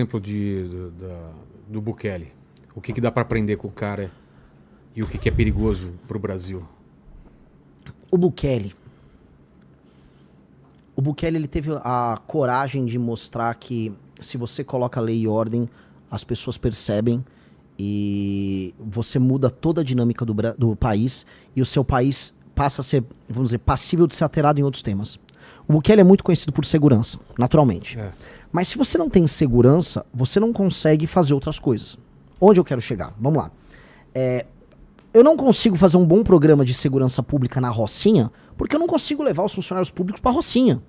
Exemplo do Bukele. O que dá para aprender com o cara e o que é perigoso para o Brasil? O Bukele, ele teve a coragem de mostrar que se você coloca lei e ordem, as pessoas percebem e você muda toda a dinâmica do país e o seu país passa a ser, vamos dizer, passível de ser alterado em outros temas. O Bukele é muito conhecido por segurança, naturalmente. Mas se você não tem segurança, você não consegue fazer outras coisas. Onde eu quero chegar? Vamos lá. Eu não consigo fazer um bom programa de segurança pública na Rocinha, porque eu não consigo levar os funcionários públicos pra Rocinha.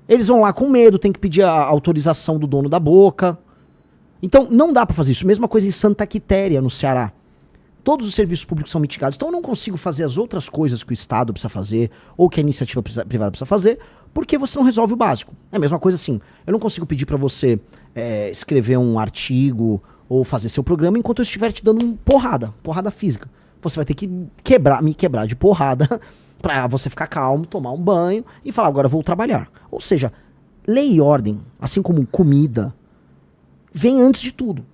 Eles vão lá com medo, tem que pedir a autorização do dono da boca. Então, não dá pra fazer isso. Mesma coisa em Santa Quitéria, no Ceará. Todos os serviços públicos são mitigados. Então, eu não consigo fazer as outras coisas que o Estado precisa fazer, ou que a iniciativa privada precisa fazer, porque você não resolve o básico. É a mesma coisa assim. Eu não consigo pedir pra você escrever um artigo ou fazer seu programa enquanto eu estiver te dando porrada física. Você vai ter que me quebrar de porrada pra você ficar calmo, tomar um banho e falar, agora eu vou trabalhar. Ou seja, lei e ordem, assim como comida, vem antes de tudo.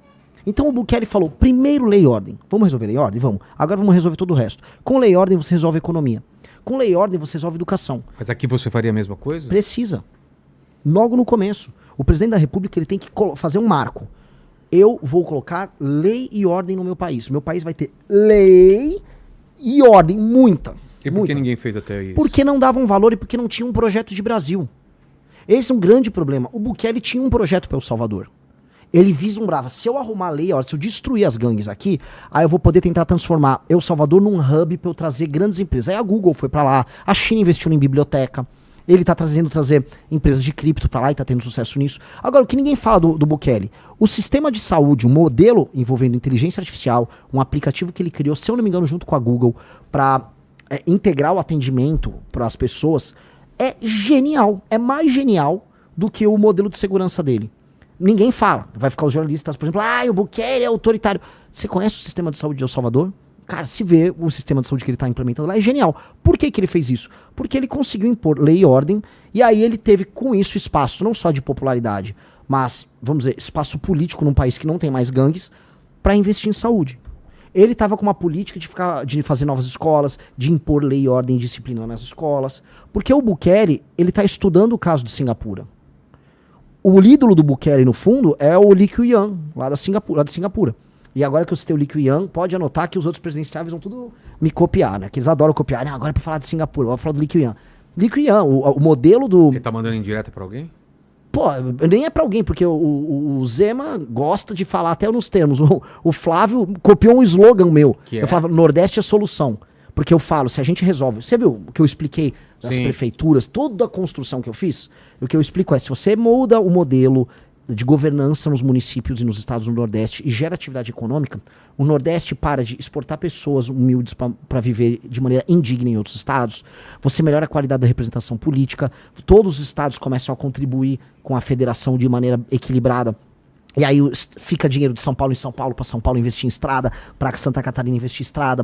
Então o Bukele falou, primeiro lei e ordem. Vamos resolver lei e ordem? Vamos. Agora vamos resolver todo o resto. Com lei e ordem você resolve a economia. Com lei e ordem você resolve a educação. Mas aqui você faria a mesma coisa? Precisa. Logo no começo. O presidente da República ele tem que fazer um marco. Eu vou colocar lei e ordem no meu país. Meu país vai ter lei e ordem, muita. E por que ninguém fez até isso? Porque não davam valor e porque não tinha um projeto de Brasil. Esse é um grande problema. O Bukele tinha um projeto para El Salvador. Ele vislumbrava, se eu arrumar a lei, se eu destruir as gangues aqui, aí eu vou poder tentar transformar El Salvador num hub para eu trazer grandes empresas. Aí a Google foi para lá, a China investiu em biblioteca, ele tá trazer empresas de cripto para lá e tá tendo sucesso nisso. Agora, o que ninguém fala do Bukele, o sistema de saúde, um modelo envolvendo inteligência artificial, um aplicativo que ele criou, se eu não me engano, junto com a Google, para integrar o atendimento para as pessoas, é genial, é mais genial do que o modelo de segurança dele. Ninguém fala. Vai ficar os jornalistas, por exemplo, o Bukele é autoritário. Você conhece o sistema de saúde de El Salvador? Cara, se vê o sistema de saúde que ele está implementando lá, é genial. Por que ele fez isso? Porque ele conseguiu impor lei e ordem, e aí ele teve com isso espaço, não só de popularidade, mas, vamos dizer, espaço político num país que não tem mais gangues, para investir em saúde. Ele estava com uma política de fazer novas escolas, de impor lei e ordem e disciplina nas escolas, porque o Bukele, ele está estudando o caso de Singapura. O ídolo do Bukele, no fundo, é o Lee Kuan, lá de Singapura. E agora que eu citei o Lee Kuan, pode anotar que os outros presidenciáveis vão tudo me copiar, né? Que eles adoram copiar. Agora é pra falar de Singapura, eu vou falar do Lee Kuan. Lee Kuan, o modelo do... Ele tá mandando indireta pra alguém? Pô, nem é pra alguém, porque o Zema gosta de falar até nos termos. O Flávio copiou um slogan meu. Eu falava, Nordeste é solução. Porque eu falo, se a gente resolve... Você viu o que eu expliquei das prefeituras, toda a construção que eu fiz? O que eu explico é, se você muda o modelo de governança nos municípios e nos estados do Nordeste e gera atividade econômica, o Nordeste para de exportar pessoas humildes para viver de maneira indigna em outros estados, você melhora a qualidade da representação política, todos os estados começam a contribuir com a federação de maneira equilibrada. E aí fica dinheiro de São Paulo em São Paulo, para São Paulo investir em estrada, para Santa Catarina investir em estrada,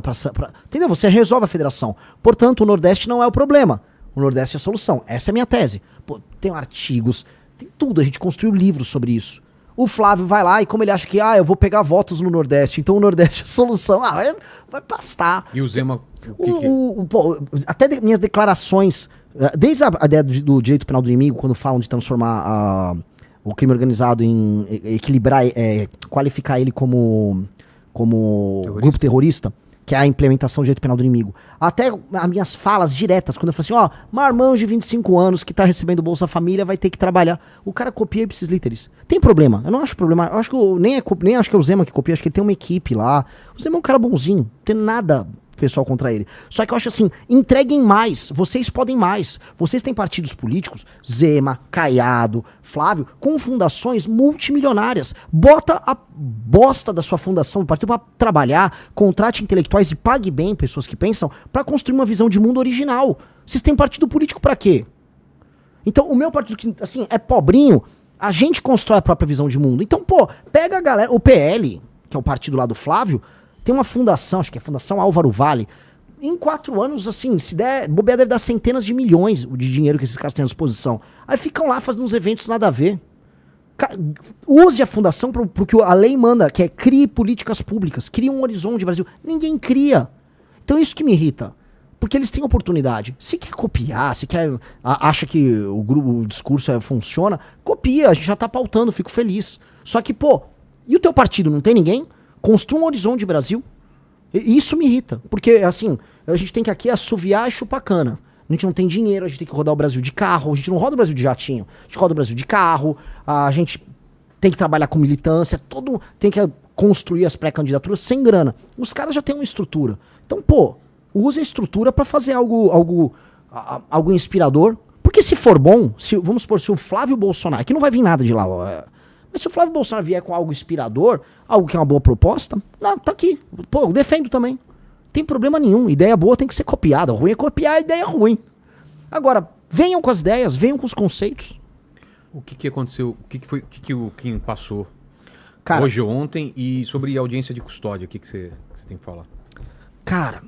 entendeu? Você resolve a federação. Portanto, o Nordeste não é o problema. O Nordeste é a solução. Essa é a minha tese. Pô, tem artigos, tem tudo. A gente construiu livros sobre isso. O Flávio vai lá e como ele acha que, eu vou pegar votos no Nordeste, então o Nordeste é a solução. Vai pastar. E o Zema... Até minhas declarações, desde a ideia do direito penal do inimigo, quando falam de transformar o crime organizado em equilibrar, qualificar ele como grupo terrorista, que é a implementação do direito penal do inimigo. Até as minhas falas diretas, quando eu falo assim, marmanjo de 25 anos que tá recebendo Bolsa Família vai ter que trabalhar. O cara copia ipsis literis. Tem problema? Eu não acho problema. Eu acho que nem acho que é o Zema que copia, acho que ele tem uma equipe lá. O Zema é um cara bonzinho, não tem nada pessoal contra ele. Só que eu acho assim, entreguem mais, vocês podem mais. Vocês têm partidos políticos, Zema, Caiado, Flávio, com fundações multimilionárias. Bota a bosta da sua fundação, do partido pra trabalhar, contrate intelectuais e pague bem pessoas que pensam pra construir uma visão de mundo original. Vocês têm partido político pra quê? Então, o meu partido, que assim, é pobrinho, a gente constrói a própria visão de mundo. Então, pega a galera, o PL, que é o partido lá do Flávio, tem uma fundação, acho que é a Fundação Álvaro Vale. Em 4 anos, assim, se der, bobear deve dar centenas de milhões de dinheiro que esses caras têm à disposição. Aí ficam lá fazendo uns eventos nada a ver. Use a fundação para o que a lei manda, que é crie políticas públicas, crie um horizonte Brasil. Ninguém cria. Então isso que me irrita. Porque eles têm oportunidade. Se quer copiar, se quer acha que o discurso funciona, copia, a gente já tá pautando, fico feliz. Só que, pô, e o teu partido, não tem ninguém? Construa um horizonte Brasil. E isso me irrita. Porque, assim, a gente tem que aqui assoviar e chupar cana. A gente não tem dinheiro, a gente tem que rodar o Brasil de carro, a gente não roda o Brasil de jatinho, a gente roda o Brasil de carro, a gente tem que trabalhar com militância, tem que construir as pré-candidaturas sem grana. Os caras já têm uma estrutura. Então, pô, use a estrutura pra fazer algo inspirador. Porque se for bom, vamos supor, se o Flávio Bolsonaro, que não vai vir nada de lá, mas se o Flávio Bolsonaro vier com algo inspirador, algo que é uma boa proposta, não, tá aqui. Pô, eu defendo também. Tem problema nenhum. Ideia boa tem que ser copiada. O ruim é copiar a ideia ruim. Agora, venham com as ideias, venham com os conceitos. O que aconteceu? O que o Kim passou Cara, hoje ou ontem? E sobre a audiência de custódia, o que você tem que falar? Cara,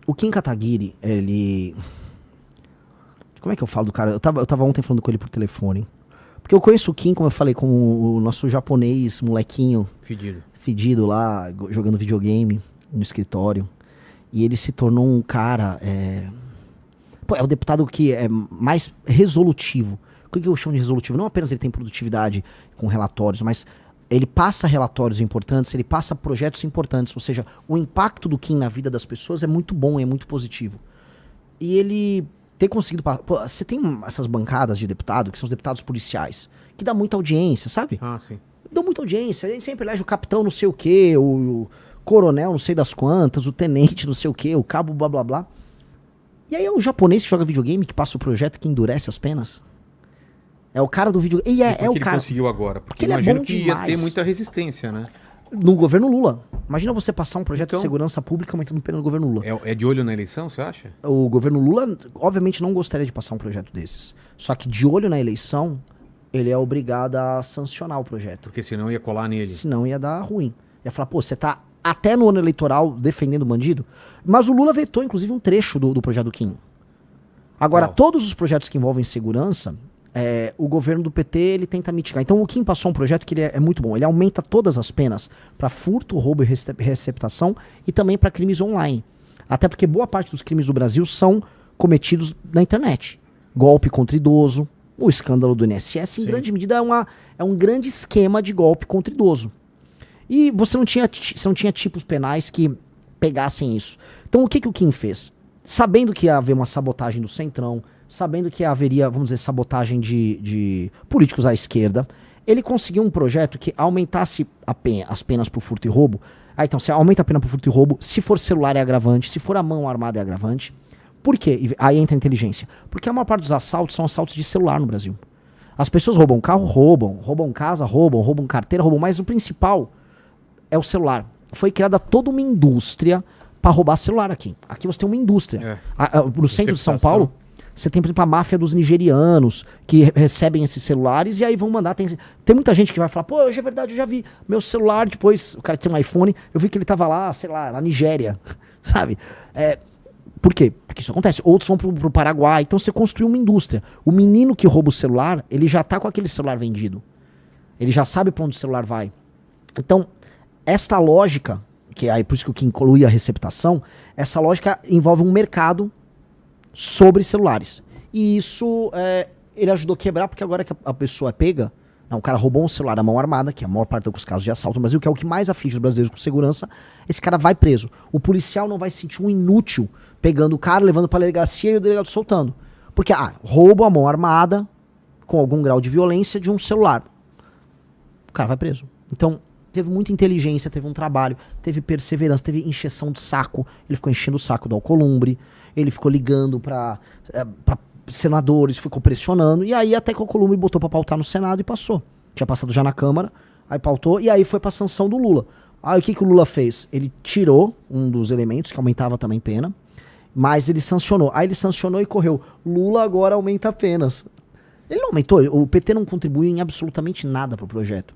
o Kim Kataguiri, ele... Como é que eu falo do cara? Eu tava ontem falando com ele por telefone. Porque eu conheço o Kim, como eu falei, como o nosso japonês, molequinho... Fedido lá, jogando videogame no escritório. E ele se tornou um cara... Pô, é o deputado que é mais resolutivo. O que eu chamo de resolutivo? Não apenas ele tem produtividade com relatórios, mas ele passa relatórios importantes, ele passa projetos importantes. Ou seja, o impacto do Kim na vida das pessoas é muito bom, é muito positivo. E ele ter conseguido... Pô, você tem essas bancadas de deputado, que são os deputados policiais, que dá muita audiência, sabe? Ah, sim. Dão muita audiência. Ele sempre elege o capitão não sei o quê, o coronel não sei das quantas, o tenente não sei o quê, o cabo blá blá blá. E aí é o japonês que joga videogame, que passa o projeto que endurece as penas. É o cara do videogame. E é o cara. Ele conseguiu agora? Porque ele imagino é bom que demais. ia ter muita resistência, né? No governo Lula. Imagina você passar um projeto Então, de segurança pública aumentando pena no governo Lula. É de olho na eleição, você acha? O governo Lula, obviamente, não gostaria de passar um projeto desses. Só que de olho na eleição, ele é obrigado a sancionar o projeto. Porque senão ia colar nele. Senão ia dar ruim. Ia falar, pô, você tá até no ano eleitoral defendendo o bandido? Mas o Lula vetou, inclusive, um trecho do projeto do Kim. Agora, todos os projetos que envolvem segurança, o governo do PT, ele tenta mitigar. Então, o Kim passou um projeto que ele é muito bom. Ele aumenta todas as penas para furto, roubo e receptação e também para crimes online. Até porque boa parte dos crimes do Brasil são cometidos na internet. Golpe contra idoso, o escândalo do INSS, em grande medida, é um grande esquema de golpe contra idoso. E você não tinha tipos penais que pegassem isso. Então, o que o Kim fez? Sabendo que ia haver uma sabotagem do Centrão, sabendo que haveria, vamos dizer, sabotagem de políticos à esquerda, ele conseguiu um projeto que aumentasse as penas por furto e roubo. Então, você aumenta a pena por furto e roubo, se for celular é agravante, se for a mão armada é agravante. Por quê? Aí entra a inteligência. Porque a maior parte dos assaltos são assaltos de celular no Brasil. As pessoas roubam carro, roubam casa, roubam carteira, mas o principal é o celular. Foi criada toda uma indústria para roubar celular aqui. Aqui você tem uma indústria. No centro de São Paulo, você tem, por exemplo, a máfia dos nigerianos que recebem esses celulares e aí vão mandar. Tem muita gente que vai falar, pô, hoje é verdade, eu já vi meu celular, depois o cara tem um iPhone, eu vi que ele tava lá, sei lá, na Nigéria, sabe? Por quê? Porque isso acontece. Outros vão pro Paraguai. Então você construiu uma indústria. O menino que rouba o celular, ele já tá com aquele celular vendido. Ele já sabe para onde o celular vai. Então, esta lógica, que é por isso que o que inclui a receptação, essa lógica envolve um mercado sobre celulares. E isso ele ajudou a quebrar, porque agora que a pessoa é pega, o cara roubou um celular à mão armada, que é a maior parte dos casos de assalto no Brasil, que é o que mais aflige os brasileiros com segurança, esse cara vai preso. O policial não vai se sentir um inútil pegando o cara, levando pra delegacia e o delegado soltando. Porque, roubo à mão armada, com algum grau de violência, de um celular. O cara vai preso. Então, teve muita inteligência, teve um trabalho, teve perseverança, teve encheção de saco. Ele ficou enchendo o saco do Alcolumbre, ele ficou ligando pra senadores, ficou pressionando, e aí até que o Alcolumbre botou pra pautar no Senado e passou. Tinha passado já na Câmara, aí pautou, e aí foi pra sanção do Lula. Aí o que o Lula fez? Ele tirou um dos elementos, que aumentava também pena, mas ele sancionou. Aí ele sancionou e correu. Lula agora aumenta penas. Ele não aumentou, o PT não contribuiu em absolutamente nada pro projeto.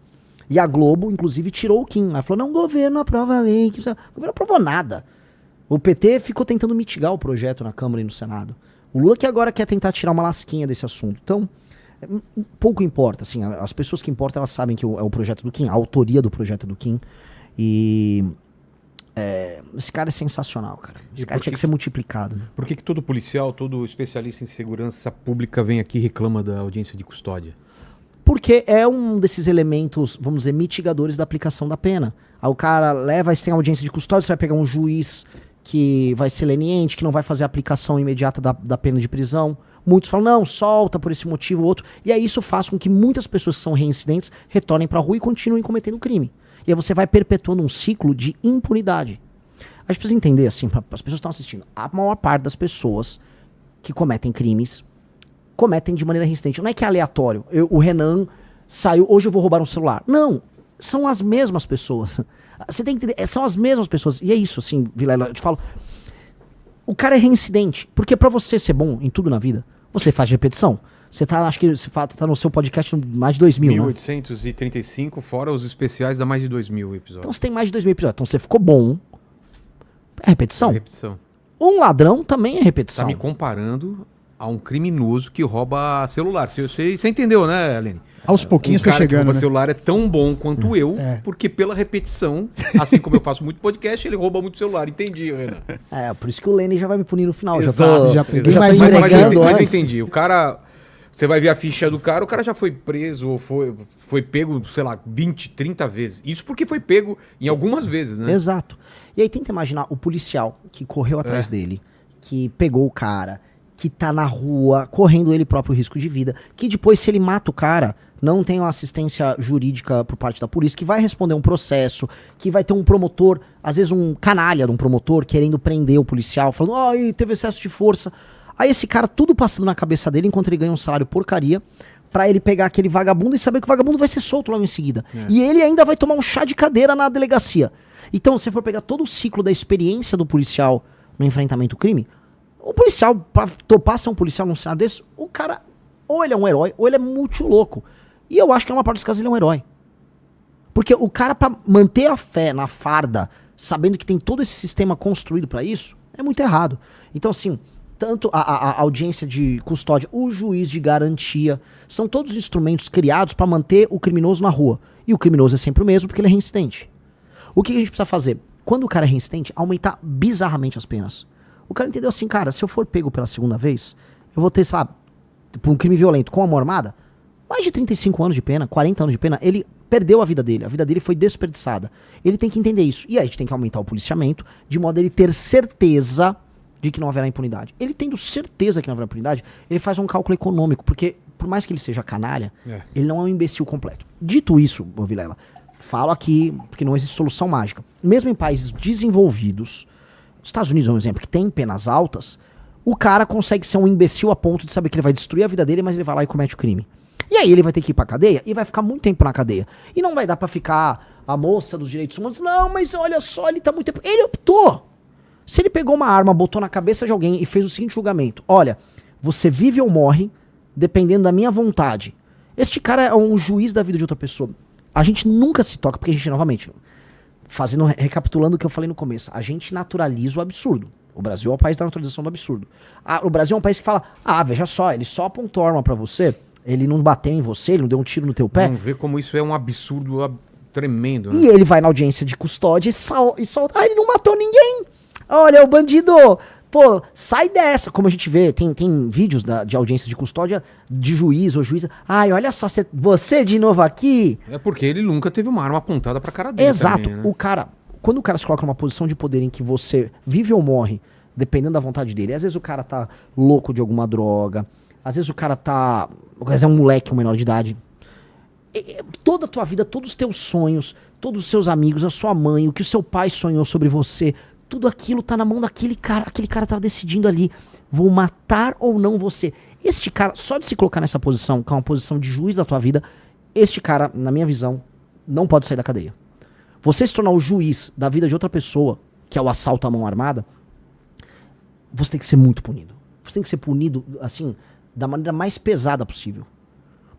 E a Globo, inclusive, tirou o Kim. Ela falou, não, o governo aprova a lei. O governo não aprovou nada. O PT ficou tentando mitigar o projeto na Câmara e no Senado. O Lula que agora quer tentar tirar uma lasquinha desse assunto. Então, Pouco importa, assim, as pessoas que importam, elas sabem que é o projeto do Kim, a autoria do projeto do Kim. E esse cara é sensacional, cara. Esse cara tinha que ser multiplicado. Né? Por que todo policial, todo especialista em segurança pública vem aqui e reclama da audiência de custódia? Porque é um desses elementos, vamos dizer, mitigadores da aplicação da pena. Aí o cara leva, aí você tem audiência de custódia, você vai pegar um juiz que vai ser leniente, que não vai fazer a aplicação imediata da pena de prisão. Muitos falam, não, solta por esse motivo ou outro. E aí isso faz com que muitas pessoas que são reincidentes retornem pra rua e continuem cometendo crime. E aí você vai perpetuando um ciclo de impunidade. A gente precisa entender, assim, as pessoas que estão assistindo, a maior parte das pessoas que cometem crimes cometem de maneira reincidente. Não é que é aleatório. O Renan saiu, hoje eu vou roubar um celular. Não, são as mesmas pessoas. Você tem que entender, são as mesmas pessoas. E é isso, assim, Vilela, eu te falo. O cara é reincidente. Porque pra você ser bom em tudo na vida, você faz repetição. Você tá, acho que você tá no seu podcast mais de 2.000, 1835, né? Fora os especiais, dá mais de 2.000 episódios. Então você tem mais de 2.000 episódios. Então você ficou bom. É repetição. É repetição. Um ladrão também é repetição. Tá me comparando a um criminoso que rouba celular. Você entendeu, né, Aline? Aos pouquinhos foi chegando, que rouba né? celular é tão bom quanto eu, porque pela repetição, assim como eu faço muito podcast, ele rouba muito celular. Entendi, Renan. Por isso que o Lenny já vai me punir no final. Exato. Já peguei mas mais eu entendi. O cara... Você vai ver a ficha do cara, o cara já foi preso ou foi pego, sei lá, 20, 30 vezes. Isso porque foi pego em algumas vezes, né? Exato. E aí tenta imaginar o policial que correu atrás dele, que pegou o cara, que tá na rua, correndo ele próprio risco de vida, que depois, se ele mata o cara, não tem uma assistência jurídica por parte da polícia, que vai responder um processo, que vai ter um promotor, às vezes um canalha de um promotor, querendo prender o policial, falando, teve excesso de força. Aí esse cara, tudo passando na cabeça dele, enquanto ele ganha um salário porcaria, pra ele pegar aquele vagabundo e saber que o vagabundo vai ser solto logo em seguida. E ele ainda vai tomar um chá de cadeira na delegacia. Então, se você for pegar todo o ciclo da experiência do policial no enfrentamento ao crime, o policial, pra topar ser um policial num cenário desse, o cara, ou ele é um herói, ou ele é muito louco. E eu acho que na maior parte dos casos ele é um herói. Porque o cara, pra manter a fé na farda, sabendo que tem todo esse sistema construído pra isso, é muito errado. Então, assim... Tanto a audiência de custódia, o juiz de garantia, são todos instrumentos criados para manter o criminoso na rua. E o criminoso é sempre o mesmo porque ele é reincidente. O que a gente precisa fazer? Quando o cara é reincidente, aumentar bizarramente as penas. O cara entendeu assim, cara, se eu for pego pela segunda vez, eu vou ter, sabe, por um crime violento com a mão armada, mais de 35 anos de pena, 40 anos de pena, ele perdeu a vida dele foi desperdiçada. Ele tem que entender isso. E aí a gente tem que aumentar o policiamento, de modo a ele ter certeza de que não haverá impunidade. Ele tendo certeza que não haverá impunidade, ele faz um cálculo econômico, porque por mais que ele seja canalha, ele não é um imbecil completo. Dito isso, Vilela, falo aqui, porque não existe solução mágica. Mesmo em países desenvolvidos, Estados Unidos é um exemplo, que tem penas altas, o cara consegue ser um imbecil a ponto de saber que ele vai destruir a vida dele, mas ele vai lá e comete o crime. E aí ele vai ter que ir pra cadeia e vai ficar muito tempo na cadeia. E não vai dar pra ficar a moça dos direitos humanos, não, mas olha só, ele tá muito tempo... Ele optou! Se ele pegou uma arma, botou na cabeça de alguém e fez o seguinte julgamento: olha, você vive ou morre, dependendo da minha vontade. Este cara é um juiz da vida de outra pessoa. A gente nunca se toca, porque a gente, novamente, recapitulando o que eu falei no começo, a gente naturaliza o absurdo. O Brasil é o país da naturalização do absurdo. O Brasil é um país que fala, veja só, ele só apontou a arma pra você, ele não bateu em você, ele não deu um tiro no teu pé. Vamos ver como isso é um absurdo tremendo, né? E ele vai na audiência de custódia e solta, ele não matou ninguém. Olha, o bandido, pô, sai dessa. Como a gente vê, tem vídeos de audiência de custódia de juiz ou juíza. Olha só, você de novo aqui. É porque ele nunca teve uma arma apontada pra cara dele. Exato. Também, né? Quando o cara se coloca numa posição de poder em que você vive ou morre, dependendo da vontade dele, às vezes o cara tá louco de alguma droga, às vezes o cara tá... Às vezes é um moleque, um menor de idade. Toda a tua vida, todos os teus sonhos, todos os seus amigos, a sua mãe, o que o seu pai sonhou sobre você... Tudo aquilo tá na mão daquele cara. Aquele cara tava decidindo ali, vou matar ou não você. Este cara, só de se colocar nessa posição, que é uma posição de juiz da tua vida, este cara, na minha visão, não pode sair da cadeia. Você se tornar o juiz da vida de outra pessoa, que é o assalto à mão armada, você tem que ser muito punido. Você tem que ser punido, assim, da maneira mais pesada possível.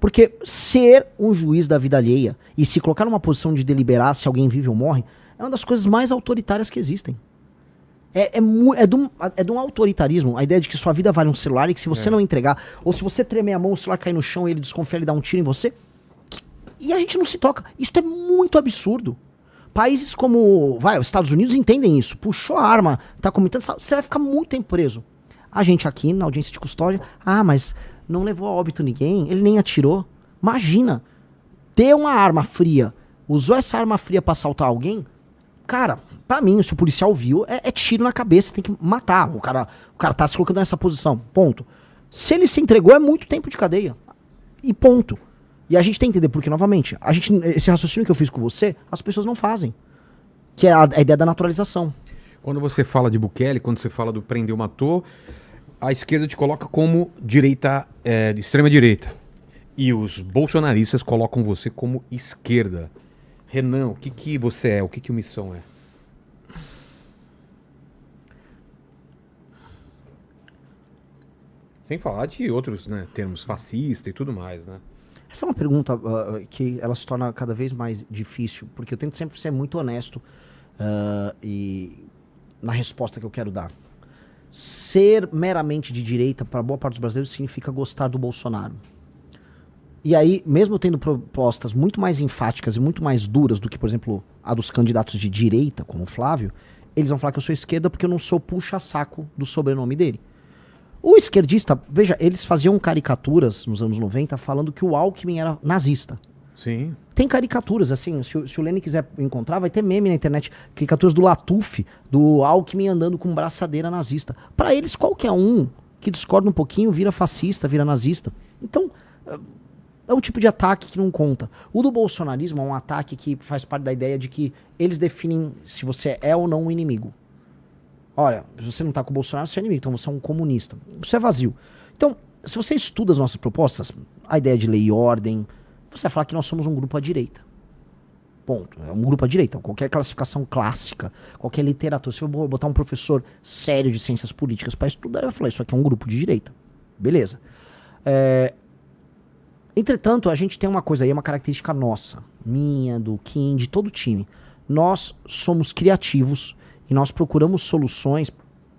Porque ser um juiz da vida alheia e se colocar numa posição de deliberar se alguém vive ou morre, é uma das coisas mais autoritárias que existem. É de um autoritarismo, a ideia de que sua vida vale um celular e que se você não entregar, ou se você tremer a mão, o celular cair no chão e ele desconfia, ele dá um tiro em você. E a gente não se toca. Isso é muito absurdo. Países como, os Estados Unidos entendem isso. Puxou a arma, tá cometendo, você vai ficar muito tempo preso. A gente aqui, na audiência de custódia, mas não levou a óbito ninguém, ele nem atirou. Imagina, ter uma arma fria, usou essa arma fria pra assaltar alguém, cara, pra mim, se o policial viu, é tiro na cabeça, tem que matar. O cara tá se colocando nessa posição, ponto. Se ele se entregou, é muito tempo de cadeia. E ponto. E a gente tem que entender, porque, novamente, esse raciocínio que eu fiz com você, as pessoas não fazem. Que é a ideia da naturalização. Quando você fala de Bukele, quando você fala do prendeu, matou, a esquerda te coloca como direita, de extrema direita. E os bolsonaristas colocam você como esquerda. Renan, o que você é? O que o Missão é? Sem falar de outros, né, termos fascista e tudo mais, né? Essa é uma pergunta que ela se torna cada vez mais difícil, porque eu tento sempre ser muito honesto e na resposta que eu quero dar. Ser meramente de direita para boa parte dos brasileiros significa gostar do Bolsonaro. E aí, mesmo tendo propostas muito mais enfáticas e muito mais duras do que, por exemplo, a dos candidatos de direita, como o Flávio, eles vão falar que eu sou esquerda porque eu não sou puxa-saco do sobrenome dele. O esquerdista, veja, eles faziam caricaturas nos anos 90 falando que o Alckmin era nazista. Sim. Tem caricaturas, assim, se o Lênin quiser encontrar, vai ter meme na internet, caricaturas do Latuf, do Alckmin andando com braçadeira nazista. Pra eles, qualquer um que discorda um pouquinho vira fascista, vira nazista. Então, é um tipo de ataque que não conta. O do bolsonarismo é um ataque que faz parte da ideia de que eles definem se você é ou não um inimigo. Olha, se você não tá com o Bolsonaro, você é inimigo, então você é um comunista. Isso é vazio. Então, se você estuda as nossas propostas, a ideia de lei e ordem, você vai falar que nós somos um grupo à direita. Ponto. É um grupo à direita. Qualquer classificação clássica, qualquer literatura, se eu botar um professor sério de ciências políticas para estudar, ele vai falar, isso aqui é um grupo de direita. Beleza. Entretanto, a gente tem uma coisa aí, uma característica nossa, minha, do Kim, de todo o time. Nós somos criativos e nós procuramos soluções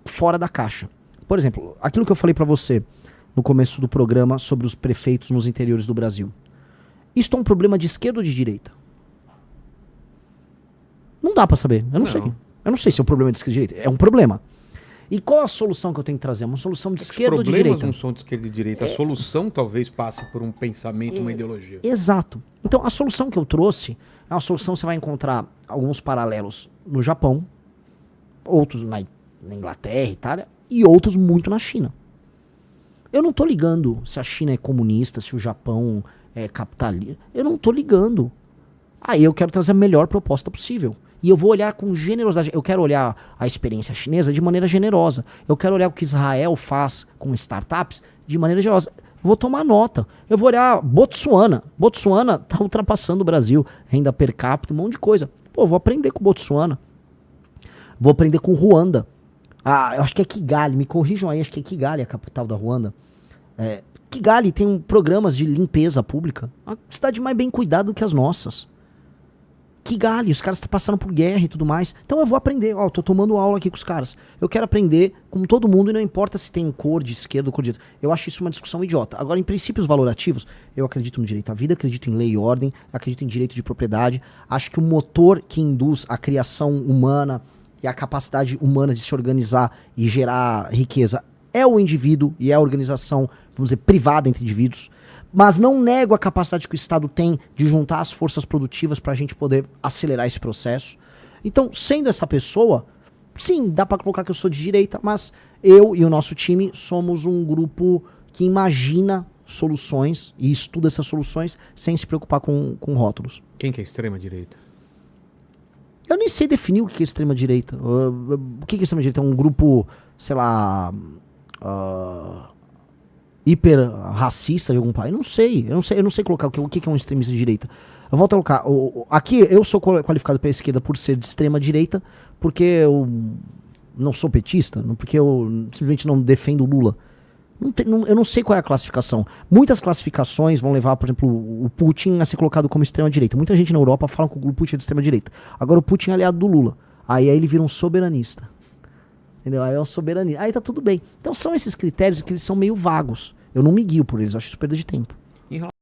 fora da caixa. Por exemplo, aquilo que eu falei pra você no começo do programa sobre os prefeitos nos interiores do Brasil. Isso é um problema de esquerda ou de direita? Não dá pra saber, eu não sei. Eu não sei se é um problema de esquerda ou de direita, é um problema. E qual a solução que eu tenho que trazer? Uma solução de esquerda ou de direita? Os problemas não são de esquerda e direita. A solução talvez passe por um pensamento, uma ideologia. Exato. Então, a solução que eu trouxe é uma solução que você vai encontrar alguns paralelos no Japão, outros na Inglaterra, Itália, e outros muito na China. Eu não tô ligando se a China é comunista, se o Japão é capitalista. Eu não tô ligando. Aí eu quero trazer a melhor proposta possível. E eu vou olhar com generosidade. Eu quero olhar a experiência chinesa de maneira generosa. Eu quero olhar o que Israel faz com startups de maneira generosa. Vou tomar nota. Eu vou olhar Botsuana. Botsuana tá ultrapassando o Brasil. Renda per capita, um monte de coisa. Pô, vou aprender com Botsuana. Vou aprender com Ruanda. Eu acho que é Kigali. Me corrijam aí. Acho que é Kigali a capital da Ruanda. Kigali tem programas de limpeza pública. Uma cidade mais bem cuidada do que as nossas. Kigali, os caras estão passando por guerra e tudo mais. Então eu vou aprender. Eu tô tomando aula aqui com os caras. Eu quero aprender com todo mundo e não importa se tem cor de esquerda ou cor de direita. Eu acho isso uma discussão idiota. Agora, em princípios valorativos, eu acredito no direito à vida, acredito em lei e ordem, acredito em direito de propriedade. Acho que o motor que induz a criação humana e a capacidade humana de se organizar e gerar riqueza é o indivíduo e é a organização, vamos dizer, privada entre indivíduos. Mas não nego a capacidade que o Estado tem de juntar as forças produtivas para a gente poder acelerar esse processo. Então, sendo essa pessoa, sim, dá para colocar que eu sou de direita, mas eu e o nosso time somos um grupo que imagina soluções e estuda essas soluções sem se preocupar com rótulos. Quem que é extrema-direita? Eu nem sei definir o que é extrema-direita. O que é extrema-direita? É um grupo, sei lá... hiper racista de algum país? Eu não sei colocar o que é um extremista de direita. Eu volto a colocar. Aqui eu sou qualificado pela esquerda por ser de extrema direita, porque eu não sou petista, porque eu simplesmente não defendo o Lula. Eu não sei qual é a classificação. Muitas classificações vão levar, por exemplo, o Putin a ser colocado como extrema direita. Muita gente na Europa fala que o Putin é de extrema direita. Agora o Putin é aliado do Lula. Aí ele vira um soberanista. Entendeu? Aí é uma soberania. Aí tá tudo bem. Então são esses critérios que eles são meio vagos. Eu não me guio por eles, eu acho isso perda de tempo.